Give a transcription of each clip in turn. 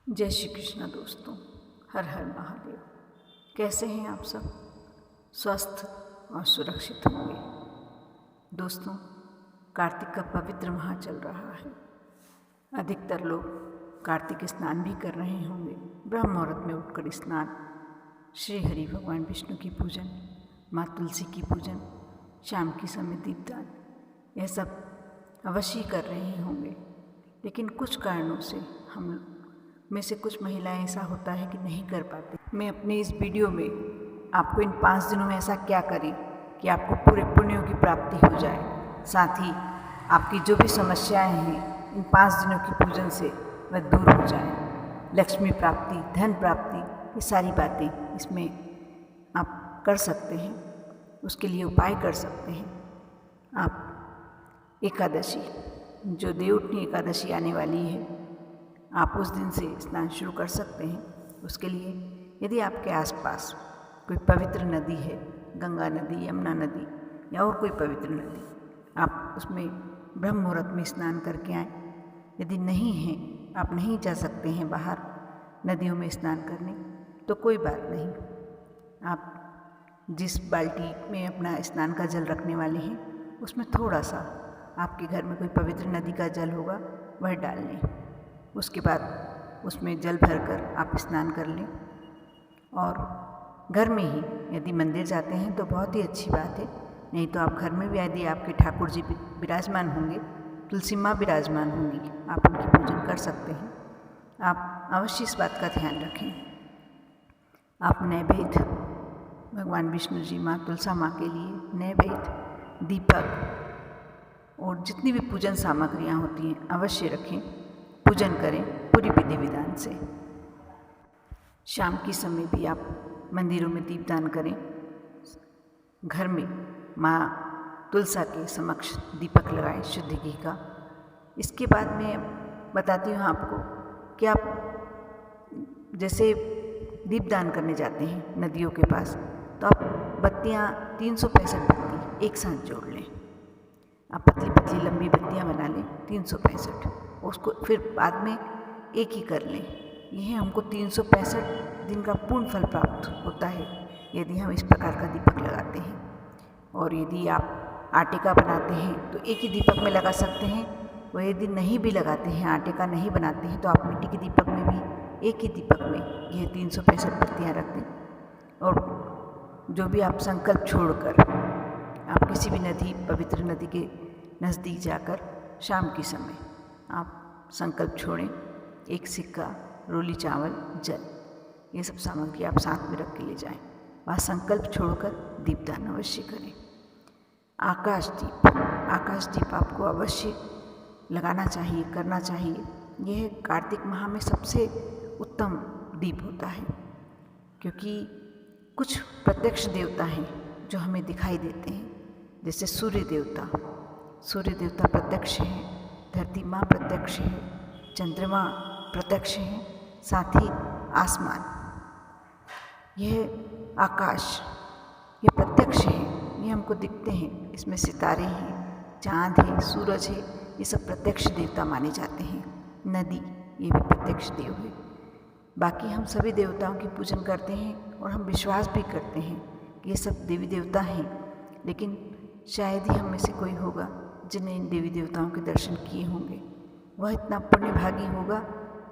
जय श्री कृष्ण दोस्तों। हर हर महादेव। कैसे हैं आप सब? स्वस्थ और सुरक्षित होंगे। दोस्तों, कार्तिक का पवित्र माह चल रहा है। अधिकतर लोग कार्तिक स्नान भी कर रहे होंगे। ब्रह्म मुहूर्त में उठकर स्नान, श्री हरि भगवान विष्णु की पूजन, माँ तुलसी की पूजन, शाम की समय दीपदान, यह सब अवश्य कर रहे होंगे। लेकिन कुछ कारणों से हम में से कुछ महिलाएं ऐसा होता है कि नहीं कर पाते। मैं अपने इस वीडियो में आपको इन 5 दिनों में ऐसा क्या करें कि आपको पूरे पुण्यों की प्राप्ति हो जाए, साथ ही आपकी जो भी समस्याएं हैं इन 5 दिनों की पूजन से वह दूर हो जाए। लक्ष्मी प्राप्ति, धन प्राप्ति, ये सारी बातें इसमें आप कर सकते हैं। उसके लिए उपाय कर सकते हैं। आप एकादशी, जो देवउठनी एकादशी आने वाली है, आप उस दिन से स्नान शुरू कर सकते हैं। उसके लिए यदि आपके आसपास कोई पवित्र नदी है, गंगा नदी, यमुना नदी या और कोई पवित्र नदी, आप उसमें ब्रह्म मुहूर्त में स्नान करके आएँ। यदि नहीं है, आप नहीं जा सकते हैं बाहर नदियों में स्नान करने, तो कोई बात नहीं। आप जिस बाल्टी में अपना स्नान का जल रखने वाले हैं, उसमें थोड़ा सा आपके घर में कोई पवित्र नदी का जल होगा वह डाल लें। उसके बाद उसमें जल भरकर आप स्नान कर लें। और घर में ही यदि मंदिर जाते हैं तो बहुत ही अच्छी बात है। नहीं तो आप घर में भी यदि आपके ठाकुर जी विराजमान होंगे, तुलसी माँ विराजमान होंगी, आप उनकी पूजन कर सकते हैं। आप अवश्य इस बात का ध्यान रखें। आप नैवेद्य भगवान विष्णु जी, माँ तुलसा माँ के लिए नैवेद्य, दीपक और जितनी भी पूजन सामग्रियाँ होती हैं अवश्य रखें। पूजन करें पूरी विधि विधान से। शाम की समय भी आप मंदिरों में दीपदान करें। घर में माँ तुलसा के समक्ष दीपक लगाएं शुद्ध घी का। इसके बाद मैं बताती हूँ आपको कि आप जैसे दीपदान करने जाते हैं नदियों के पास, तो आप बत्तियाँ 365 बत्ती एक साथ जोड़ लें। आप पतली पतली लंबी बत्तियाँ बना लें 365, उसको फिर बाद में एक ही कर लें। यह हमको 365 दिन का पूर्ण फल प्राप्त होता है यदि हम इस प्रकार का दीपक लगाते हैं। और यदि आप आटे का बनाते हैं तो एक ही दीपक में लगा सकते हैं। और यदि नहीं भी लगाते हैं, आटे का नहीं बनाते हैं, तो आप मिट्टी के दीपक में भी एक ही दीपक में यह 365 बत्तियाँ रख दें। और जो भी आप संकल्प छोड़कर आप किसी भी नदी, पवित्र नदी के नज़दीक जाकर शाम के समय आप संकल्प छोड़ें। एक सिक्का, रोली चावल, जल, ये सब सामग्री आप साथ में रख के ले जाएं। वह संकल्प छोड़कर दीपदान अवश्य करें। आकाश दीप आपको अवश्य लगाना चाहिए, करना चाहिए। यह कार्तिक माह में सबसे उत्तम दीप होता है, क्योंकि कुछ प्रत्यक्ष देवता हैं जो हमें दिखाई देते हैं। जैसे सूर्य देवता प्रत्यक्ष है, धरती माँ प्रत्यक्ष है, चंद्रमा प्रत्यक्ष है, साथ ही आसमान, यह आकाश, ये प्रत्यक्ष है, ये हमको दिखते हैं। इसमें सितारे हैं, चाँद है, सूरज है, ये सब प्रत्यक्ष देवता माने जाते हैं। नदी, ये भी प्रत्यक्ष देव है। बाकी हम सभी देवताओं की पूजन करते हैं और हम विश्वास भी करते हैं कि ये सब देवी देवता हैं। लेकिन शायद ही हम में से कोई होगा जिन्हें इन देवी देवताओं के दर्शन किए होंगे। वह इतना पुण्यभागी होगा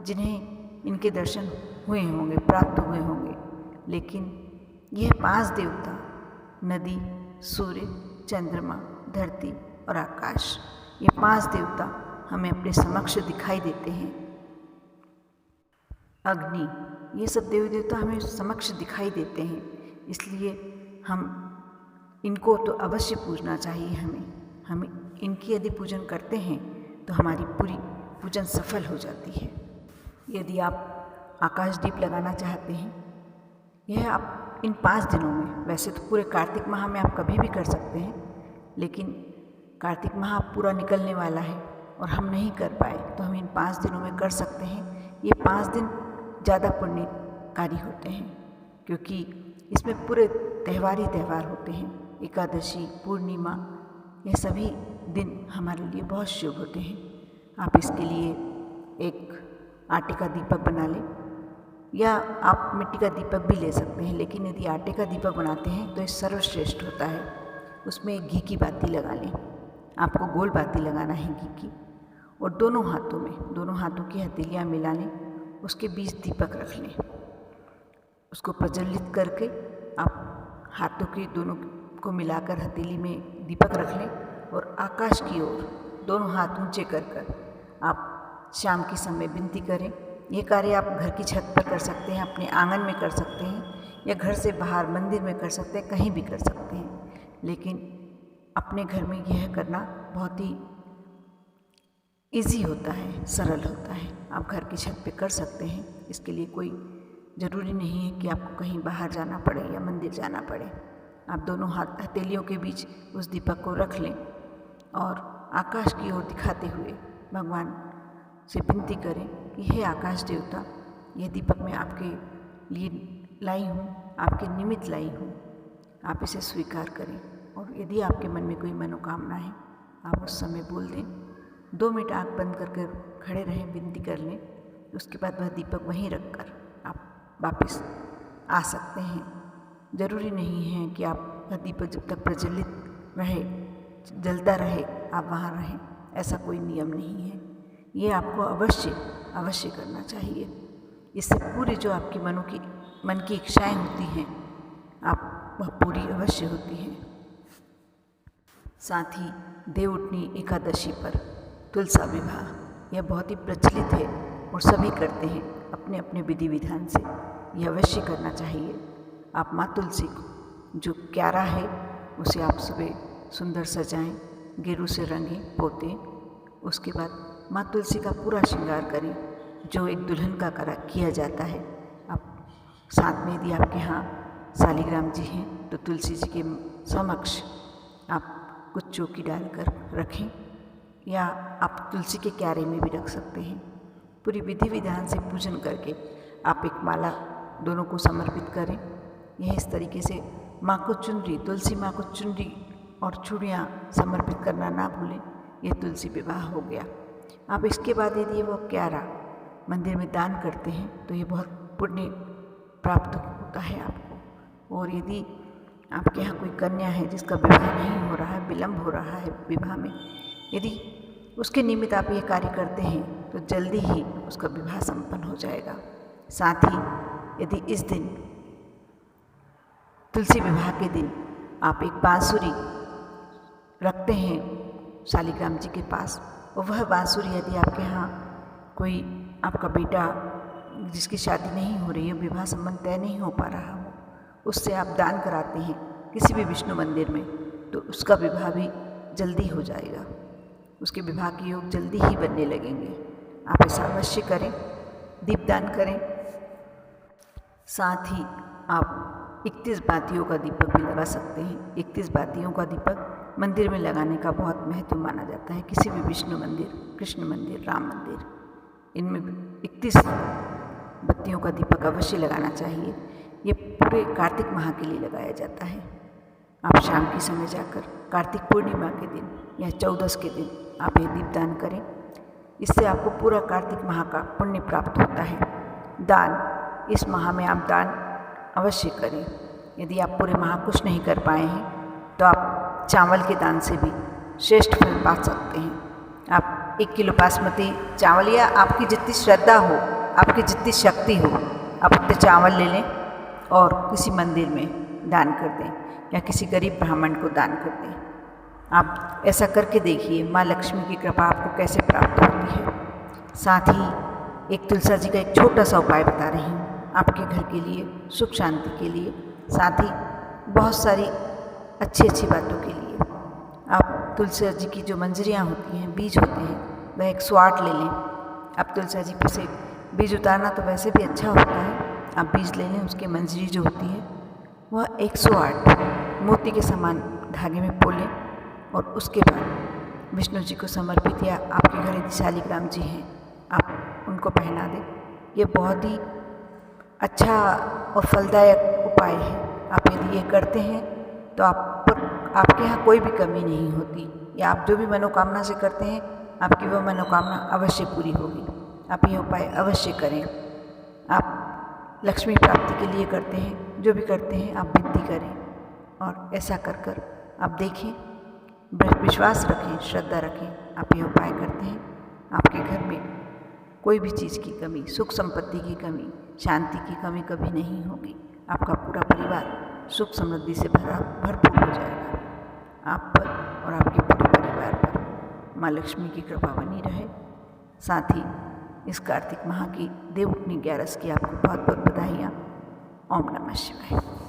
जिन्हें इनके दर्शन हुए होंगे, प्राप्त हुए होंगे। लेकिन यह 5 देवता, नदी, सूर्य, चंद्रमा, धरती और आकाश, ये 5 देवता हमें अपने समक्ष दिखाई देते हैं। अग्नि, ये सब देवी देवता हमें समक्ष दिखाई देते हैं। इसलिए हम इनको तो अवश्य पूजना चाहिए। हमें इनकी यदि पूजन करते हैं तो हमारी पूरी पूजन सफल हो जाती है। यदि आप आकाश दीप लगाना चाहते हैं, यह आप इन 5 दिनों में, वैसे तो पूरे कार्तिक माह में आप कभी भी कर सकते हैं, लेकिन कार्तिक माह पूरा निकलने वाला है और हम नहीं कर पाए, तो हम इन 5 दिनों में कर सकते हैं। ये 5 दिन ज़्यादा पुण्यकारी होते हैं, क्योंकि इसमें पूरे त्यौहार ही त्यौहार होते हैं। एकादशी, पूर्णिमा, ये सभी दिन हमारे लिए बहुत शुभ होते हैं। आप इसके लिए एक आटे का दीपक बना लें, या आप मिट्टी का दीपक भी ले सकते हैं, लेकिन यदि आटे का दीपक बनाते हैं तो ये सर्वश्रेष्ठ होता है। उसमें एक घी की बाती लगा लें, आपको गोल बाती लगाना है घी की, और दोनों हाथों की हथेलियाँ मिला लें, उसके बीच दीपक रख लें। उसको प्रज्वलित करके आप हाथों के दोनों को मिलाकर हथेली में दीपक रख लें और आकाश की ओर दोनों हाथ ऊंचे कर आप शाम के समय विनती करें। ये कार्य आप घर की छत पर कर सकते हैं, अपने आंगन में कर सकते हैं, या घर से बाहर मंदिर में कर सकते हैं, कहीं भी कर सकते हैं। लेकिन अपने घर में यह करना बहुत ही ईजी होता है, सरल होता है। आप घर की छत पे कर सकते हैं। इसके लिए कोई ज़रूरी नहीं है कि आपको कहीं बाहर जाना पड़े या मंदिर जाना पड़े। आप दोनों हथेलियों के बीच उस दीपक को रख लें और आकाश की ओर दिखाते हुए भगवान से विनती करें कि हे आकाश देवता, यह दीपक मैं आपके लिए लाई हूँ, आपके निमित्त लाई हूँ, आप इसे स्वीकार करें। और यदि आपके मन में कोई मनोकामना है, आप उस समय बोल दें। 2 मिनट आँख बंद करके खड़े रहें, विनती कर लें। उसके बाद वह दीपक वहीं रख कर आप वापस आ सकते हैं। ज़रूरी नहीं है कि आप वह दीपक जब तक प्रज्वलित रहे, जलता रहे, आप वहाँ रहें, ऐसा कोई नियम नहीं है। ये आपको अवश्य करना चाहिए। इससे पूरी जो आपकी मन की इच्छाएं होती हैं, आप वह पूरी अवश्य होती हैं। साथ ही देवउठनी एकादशी पर तुलसा विवाह यह बहुत ही प्रचलित है और सभी करते हैं अपने अपने विधि विधान से। यह अवश्य करना चाहिए। आप माँ तुलसी को जो क्यारा है उसे आप सुबह सुंदर सजाएं, गेरू से रंगें, पोतें। उसके बाद माँ तुलसी का पूरा श्रृंगार करें, जो एक दुल्हन का किया जाता है। आप साथ में यदि आपके यहाँ शालिग्राम जी हैं तो तुलसी जी के समक्ष आप कुछ चौकी डालकर रखें, या आप तुलसी के क्यारे में भी रख सकते हैं। पूरी विधि विधान से पूजन करके आप एक माला दोनों को समर्पित करें। यह इस तरीके से माँ को चुनरी, तुलसी माँ को चुनरी और चूड़ियाँ समर्पित करना ना भूलें। यह तुलसी विवाह हो गया। आप इसके बाद यदि वो क्यारा मंदिर में दान करते हैं तो ये बहुत पुण्य प्राप्त होता है आपको। और यदि आपके यहाँ कोई कन्या है जिसका विवाह नहीं हो रहा है, विलम्ब हो रहा है विवाह में, यदि उसके निमित्त आप ये कार्य करते हैं तो जल्दी ही उसका विवाह संपन्न हो जाएगा। साथ ही यदि इस दिन तुलसी विवाह के दिन आप एक बांसुरी रखते हैं शालिग्राम जी के पास, और वह बांसुरी यदि आपके यहाँ कोई आपका बेटा जिसकी शादी नहीं हो रही है, विवाह संबंध तय नहीं हो पा रहा हो, उससे आप दान कराते हैं किसी भी विष्णु मंदिर में, तो उसका विवाह भी जल्दी हो जाएगा। उसके विवाह के योग जल्दी ही बनने लगेंगे। आप ऐसा अवश्य करें, दीपदान करें। साथ ही आप 31 बातियों का दीपक भी लगा सकते हैं। 31 बातियों का दीपक मंदिर में लगाने का बहुत महत्व माना जाता है। किसी भी विष्णु मंदिर, कृष्ण मंदिर, राम मंदिर, इनमें 31 बत्तियों का दीपक अवश्य लगाना चाहिए। ये पूरे कार्तिक माह के लिए लगाया जाता है। आप शाम के समय जाकर कार्तिक पूर्णिमा के दिन या 14 के दिन आप ये दीपदान करें। इससे आपको पूरा कार्तिक माह का पुण्य प्राप्त होता है। दान, इस माह में आप दान अवश्य करें। यदि आप पूरे माह कुछ नहीं कर पाए हैं तो आप चावल के दान से भी श्रेष्ठ फल पा सकते हैं। आप 1 किलो बासमती चावल, या आपकी जितनी श्रद्धा हो, आपकी जितनी शक्ति हो, आप उतने चावल ले लें और किसी मंदिर में दान कर दें, या किसी गरीब ब्राह्मण को दान कर दें। आप ऐसा करके देखिए माँ लक्ष्मी की कृपा आपको कैसे प्राप्त होती है। साथ ही एक तुलसा जी का एक छोटा सा उपाय बता रही हूँ आपके घर के लिए, सुख शांति के लिए, साथ ही बहुत सारी अच्छी बातों के लिए। आप तुलसी जी की जो मंजरियाँ होती हैं, बीज होते हैं, वह 108 ले लें। आप तुलसी जी पर से बीज उतारना तो वैसे भी अच्छा होता है, आप बीज ले लें, उसके मंजरी जो होती है वह 108 मोती के समान धागे में पोलें, और उसके बाद विष्णु जी को समर्पित, या आपके घर यदि शालिग्राम जी हैं आप उनको पहना दें। ये बहुत ही अच्छा और फलदायक उपाय है। आप यदि ये करते हैं तो आपके यहाँ कोई भी कमी नहीं होती, या आप जो भी मनोकामना से करते हैं आपकी वह मनोकामना अवश्य पूरी होगी। आप यह उपाय अवश्य करें। आप लक्ष्मी प्राप्ति के लिए करते हैं, जो भी करते हैं आप विनती करें और ऐसा कर कर आप देखें, विश्वास रखें, श्रद्धा रखें। आप ये उपाय करते हैं, आपके घर में कोई भी चीज़ की कमी, सुख संपत्ति की कमी, शांति की कमी कभी नहीं होगी। आपका पूरा परिवार सुख समृद्धि से भरपूर हो जाएगा। आप पर और आपके पूरे परिवार पर माँ लक्ष्मी की कृपा बनी रहे। साथ ही इस कार्तिक माह की देवउठनी 11 की आपको बहुत बहुत बधाइयाँ। ओम नमः शिवाय।